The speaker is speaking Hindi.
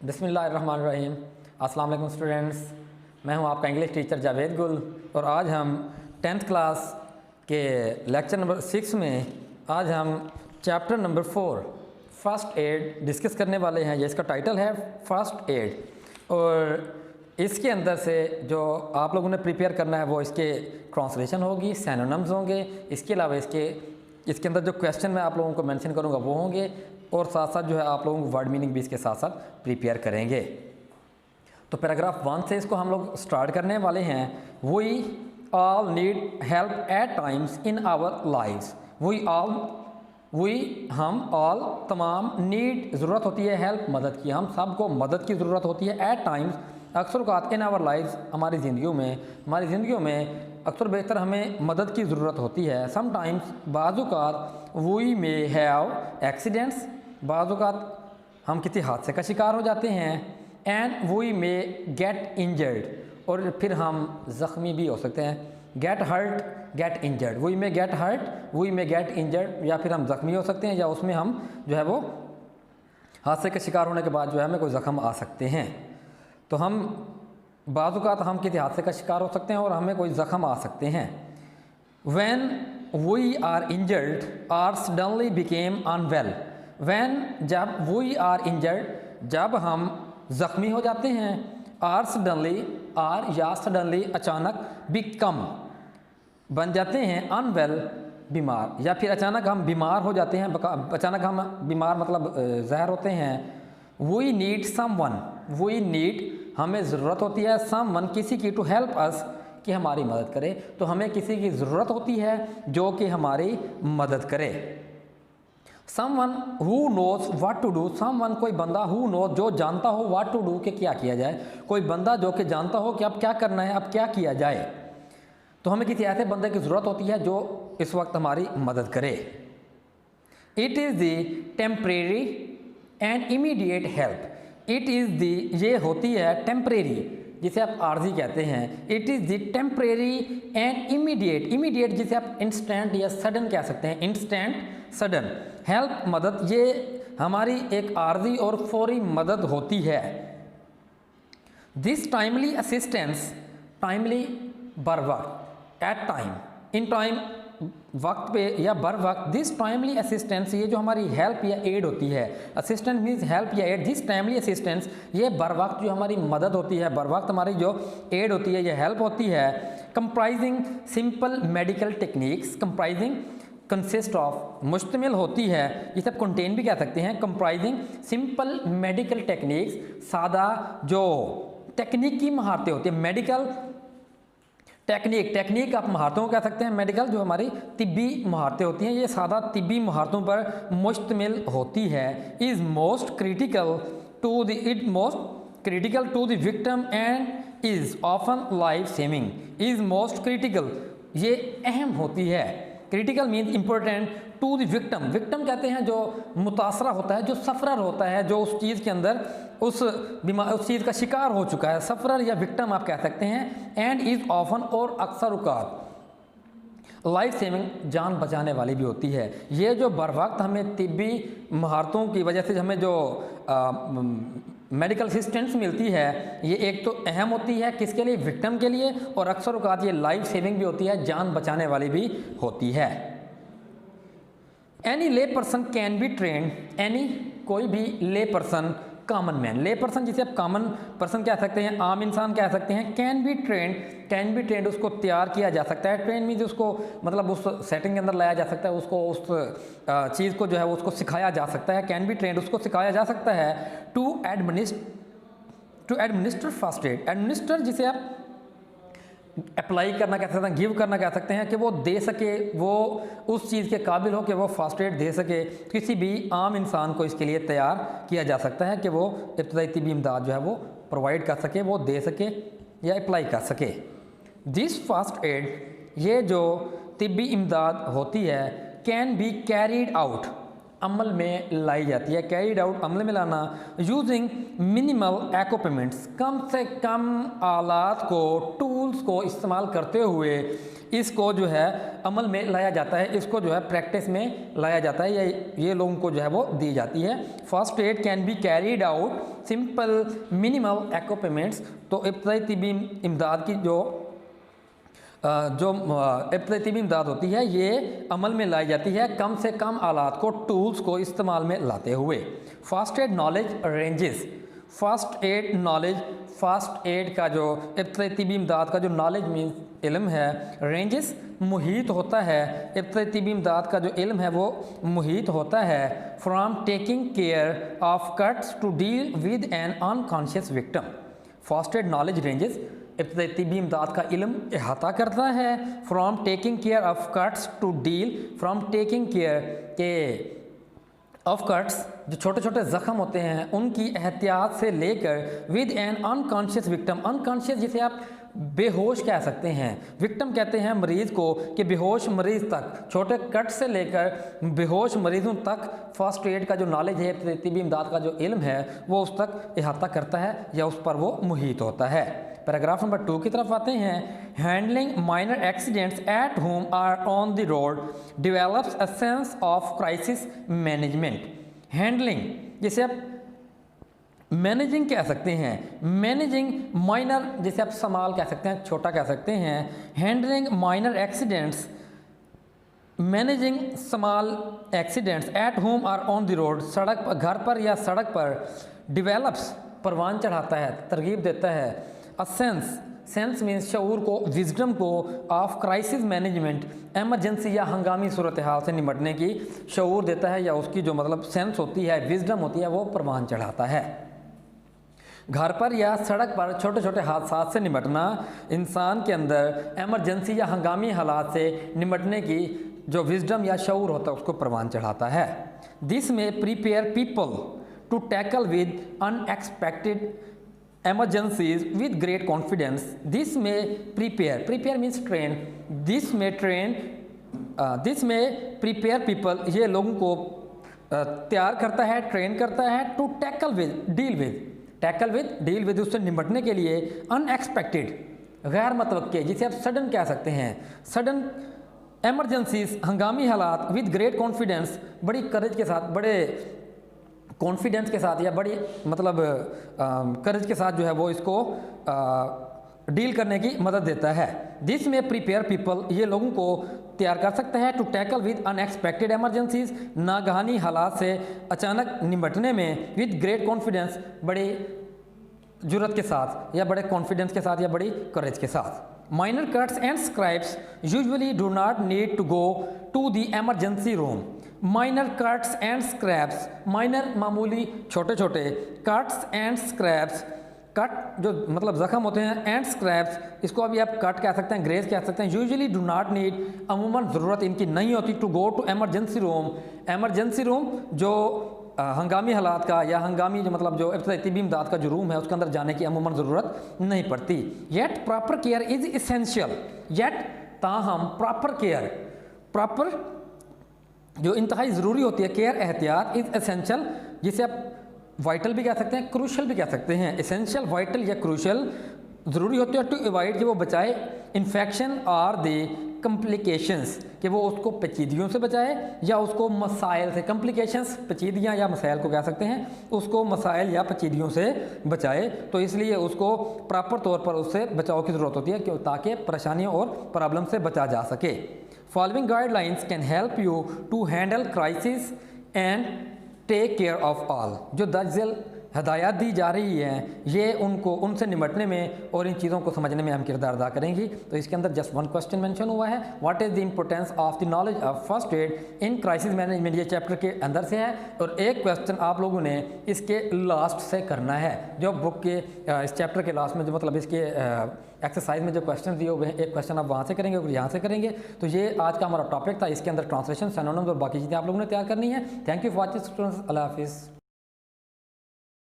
बिस्मिल्लाहिर्रहमानिर्रहीम। अस्सलाम वालेकुम स्टूडेंट्स, मैं हूं आपका इंग्लिश टीचर जावेद गुल और आज हम 10th क्लास के लेक्चर नंबर 6 में आज हम chapter number 4 first aid discuss करने वाले हैं। जिसका टाइटल है फ़र्स्ट एड और इसके अंदर से जो आप लोगों ने प्रिपेयर करना है वो इसके ट्रांसलेशन होगी, सिनोनिम्स होंगे, इसके अलावा इसके अंदर जो क्वेश्चन मैं आप लोगों को मेंशन करूंगा वो होंगे और साथ साथ जो है आप लोगों को वर्ड मीनिंग भी इसके साथ साथ प्रिपेयर करेंगे। तो पैराग्राफ 1 से इसको हम लोग स्टार्ट करने वाले हैं। We all need help at times in our lives. हम ऑल तमाम नीड ज़रूरत होती है हेल्प मदद की, हम सबको मदद की ज़रूरत होती है। एट टाइम्स अक्सर औक़ात इन आवर लाइव्स हमारी ज़िंदगियों में अक्सर बेहतर हमें मदद की ज़रूरत होती है। समटाइम्स बाज़ वी मे हैव एक्सीडेंट्स, बाज़ हम किसी हादसे का शिकार हो जाते हैं। And we may get injured, और फिर हम ज़ख्मी भी हो सकते हैं। Get hurt, get injured, we may get hurt, we may get injured, या फिर हम ज़ख्मी हो सकते हैं या उसमें हम जो है वो हादसे के शिकार होने के बाद जो है हमें कोई ज़ख्म आ सकते हैं। तो हम बाज़ हम किसी हादसे का शिकार हो सकते हैं और हमें कोई ज़ख्म आ सकते हैं। When we are injured or suddenly became unwell, when जब we are injured जब हम ज़ख्मी हो जाते हैं, or suddenly or या suddenly अचानक become बन जाते हैं, unwell बीमार, या फिर अचानक हम बीमार हो जाते हैं, अचानक हम बीमार मतलब ज़ाहिर होते हैं। We need someone, we need हमें ज़रूरत होती है someone किसी की, to help us कि हमारी मदद करे। तो हमें किसी की ज़रूरत होती है जो कि हमारी मदद करे। Someone who knows what to do, someone कोई बंदा who knows जो जानता हो what to do कि क्या किया जाए, कोई बंदा जो कि जानता हो कि अब क्या करना है, अब क्या किया जाए। तो हमें किसी ऐसे बंदे की ज़रूरत होती है जो इस वक्त हमारी मदद करे। It is the temporary and immediate help, it is the ये होती है टेम्परेरी जिसे आप आर्जी कहते हैं। It is the temporary and immediate जिसे आप इंस्टेंट या सडन कह सकते हैं, इंस्टेंट सडन। हेल्प मदद ये हमारी एक आर्जी और फौरी मदद होती है। दिस टाइमली असिस्टेंस, टाइमली बर वक्त, एट टाइम इन टाइम वक्त पे या बर वक्त। दिस टाइमली असिस्टेंस ये जो हमारी हेल्प या एड होती है, असिस्टेंस मीन्स हेल्प या एड, दिस टाइमली असिस्टेंस ये बर वक्त जो हमारी मदद होती है, बर वक्त हमारी जो एड होती है, ये हेल्प होती है। Comprising simple medical techniques, comprising consist of मुश्तमिल होती है, ये सब कंटेन भी कह सकते हैं। कंप्राइजिंग सिंपल मेडिकल टेक्निक्स सादा जो टेक्निकी महारतें होती है, मेडिकल टेक्निक आप महारतों को कह सकते हैं। मेडिकल जो हमारी तिब्बी महारतें होती हैं ये सादा तिब्बी महारतों पर मुश्तमिल होती है। Is most critical to the victim and is often life saving. Is most critical ये अहम होती है, critical means important, to the victim, victim कहते हैं जो मुतासरा होता है, जो सफ़रर होता है, जो उस चीज़ के अंदर उस चीज़ का शिकार हो चुका है, सफ़रर या विक्टिम आप कह सकते हैं। एंड इज़ ऑफन और अक्सर औक़ात लाइफ सेविंग जान बचाने वाली भी होती है। ये जो बर वक्त हमें तिब्बी महारतों की वजह से हमें जो मेडिकल असिस्टेंस मिलती है ये एक तो अहम होती है किसके लिए, विक्टिम के लिए, और अक्सर औक़ात ये लाइफ सेविंग भी होती है, जान बचाने वाली भी होती है। एनी ले person can be trend, any कोई भी ले पर्सन, कॉमन मैन, ले पर्सन जिसे आप कॉमन पर्सन कह सकते हैं, आम इंसान कह सकते हैं। कैन बी ट्रेंड उसको तैयार किया जा सकता है। ट्रेन मीन्स उसको मतलब उस सेटिंग के अंदर लाया जा सकता है, उसको उस चीज़ को जो है उसको सिखाया जा सकता है। कैन बी ट्रेंड उसको सिखाया जा सकता है। To administer first aid, administer जिसे आप अप्लाई करना कह सकते हैं, गिव करना कह सकते हैं कि वो दे सके, वो उस चीज़ के काबिल हो कि वो फर्स्ट एड दे सके। किसी भी आम इंसान को इसके लिए तैयार किया जा सकता है कि वो इब्तदाई तिब्बी इमदाद जो है वो प्रोवाइड कर सके, वो दे सके या अप्लाई कर सके। दिस फर्स्ट एड ये जो तिब्बी इमदाद होती है कैन बी कैरीड आउट अमल में लाई जाती है, कैरीड आउट अमल में लाना। यूजिंग मिनिमल एक्विपमेंट्स कम से कम आलात को, टूल्स को इस्तेमाल करते हुए। इसको जो है अमल में लाया जाता है, इसको जो है प्रैक्टिस में लाया जाता है, ये लोगों को जो है वो दी जाती है। First aid can be carried out simple minimal equipments. तो इब्तदाई तिब्बी इमदाद की जो इब्तदाई तिब्बी इमदाद होती है ये अमल में लाई जाती है कम से कम आलात को, टूल्स को इस्तेमाल में लाते हुए। First aid knowledge ranges. First aid knowledge, first aid का जो इब्तदाई तिब्बी इमदाद का जो नॉलेज मीन्स इल्म है, रेंजेस मुहीत होता है, इब्तदाई तिब्बी इमदाद का जो इल्म है वो मुहीत होता है from taking care of cuts to deal with an unconscious victim. First aid knowledge ranges इब्तदाई तिब्बी इमदाद का इल्म अहाता करता है from taking care of cuts to deal, from taking care के ऑफ कट्स जो छोटे छोटे ज़ख़म होते हैं उनकी एहतियात से लेकर with an unconscious victim. Unconscious जिसे आप बेहोश कह सकते हैं, विक्टिम कहते हैं मरीज़ को कि बेहोश मरीज़ तक, छोटे कट से लेकर बेहोश मरीज़ों तक फर्स्ट एड का जो नॉलेज है, तिब्बी इमदाद का जो इल्म है वो उस तक अहाता करता है या उस पर वो मुहीत होता है। पैराग्राफ नंबर 2 की तरफ आते हैं। Handling minor accidents at home or on the road develops a sense of crisis management. Handling जिसे आप मैनेजिंग कह सकते हैं, मैनेजिंग माइनर जिसे आप संभाल कह सकते हैं, छोटा कह सकते हैं। Handling minor accidents, managing small accidents at home और ऑन द रोड, सड़क पर, घर पर या सड़क पर। डेवलप्स परवान चढ़ाता है, तरगीब देता है। अ सेंस मीन्स शऊर को, विजडम को, ऑफ क्राइसिस मैनेजमेंट एमरजेंसी या हंगामी सूरत हाल से निपटने की शऊर देता है, या उसकी जो मतलब सेंस होती है, विजडम होती है, वो परवान चढ़ाता है। घर पर या सड़क पर छोटे छोटे हादसा से निपटना इंसान के अंदर एमरजेंसी या हंगामी हालात से निपटने की जो विजडम या शऊर होता है उसको परवान चढ़ाता है। दिस में prepare people to tackle with unexpected emergencies with great confidence. This may prepare means train, this may prepare people, ये लोगों को तैयार करता है, ट्रेन करता है। To tackle with, deal with उससे निपटने के लिए। अनएक्सपेक्टेड गैर मतवक्के जिसे आप सडन कह सकते हैं, सडन एमरजेंसीज हंगामी हालात, विद ग्रेट कॉन्फिडेंस बड़ी करेज के साथ, बड़े कॉन्फिडेंस के साथ या बड़ी मतलब करेज के साथ जो है वो इसको डील करने की मदद देता है। दिस में प्रिपेयर पीपल ये लोगों को तैयार कर सकता है to tackle with unexpected emergencies नागहानी हालात से अचानक निपटने में, विद ग्रेट कॉन्फिडेंस बड़ी जुर्रत के साथ या बड़े कॉन्फिडेंस के साथ या बड़ी करेज के साथ। Minor cuts and scrapes usually do not need to go to the emergency room. Minor cuts and scrapes, minor मामूली छोटे छोटे, कट्स एंड स्क्रैप्स कट जो मतलब ज़ख़म होते हैं, एंड स्क्रैप्स इसको अभी आप कट कह सकते हैं, ग्रेज कह सकते हैं। यूजुअली डू नॉट नीड अमूमन ज़रूरत इनकी नहीं होती to go to emergency room, emergency room जो हंगामी हालात का या हंगामी जो मतलब जो इब्तदाई तिब्बी इमदाद का जो रूम है उसके अंदर जाने की अमूमन ज़रूरत नहीं पड़ती। Yet proper care is essential, yet ताहम प्रॉपर केयर, प्रॉपर जो इंतहाई ज़रूरी होती है, केयर एहतियात, इज़ एसेंशियल जिसे आप वाइटल भी कह सकते हैं, क्रूशल भी कह सकते हैं। एसेंशियल, वाइटल या क्रूशल ज़रूरी होती है टू अवॉइड कि वो बचाए इन्फेक्शन और द कम्प्लिकेशंस कि वो उसको पेचीदगियों से बचाए या उसको मसाइल से, कम्प्लिकेशंस पेचीदगियाँ या मसाइल को कह सकते हैं, उसको मसाइल या पेचीदगियों से बचाए। तो इसलिए उसको प्रॉपर तौर पर उससे बचाव की ज़रूरत होती है कि ताकि परेशानियों और प्रॉब्लम से बचा जा सके। Following guidelines can help you to handle crisis and take care of all. जो दर्जल हदायत दी जा रही हैं ये उनको उनसे निपटने में और इन चीज़ों को समझने में अहम किरदार अदा करेंगी। तो इसके अंदर जस्ट वन क्वेश्चन मेंशन हुआ है, what is the importance of the knowledge of first aid in crisis management, ये चैप्टर के अंदर से है। और एक क्वेश्चन आप लोगों ने इसके लास्ट से करना है, जो बुक के इस चैप्टर के लास्ट में जो मतलब इसके एक्सरसाइज में जो क्वेश्चन दिए हुए हैं, एक क्वेश्चन आप वहाँ से करेंगे और यहाँ से करेंगे। तो ये आज का हमारा टॉपिक था, इसके अंदर ट्रांसलेशन, सिनोनिम्स और बाकी चीज़ें आप लोगों ने तैयार करनी है। Thank you for watching students, अल्लाह हाफिज़।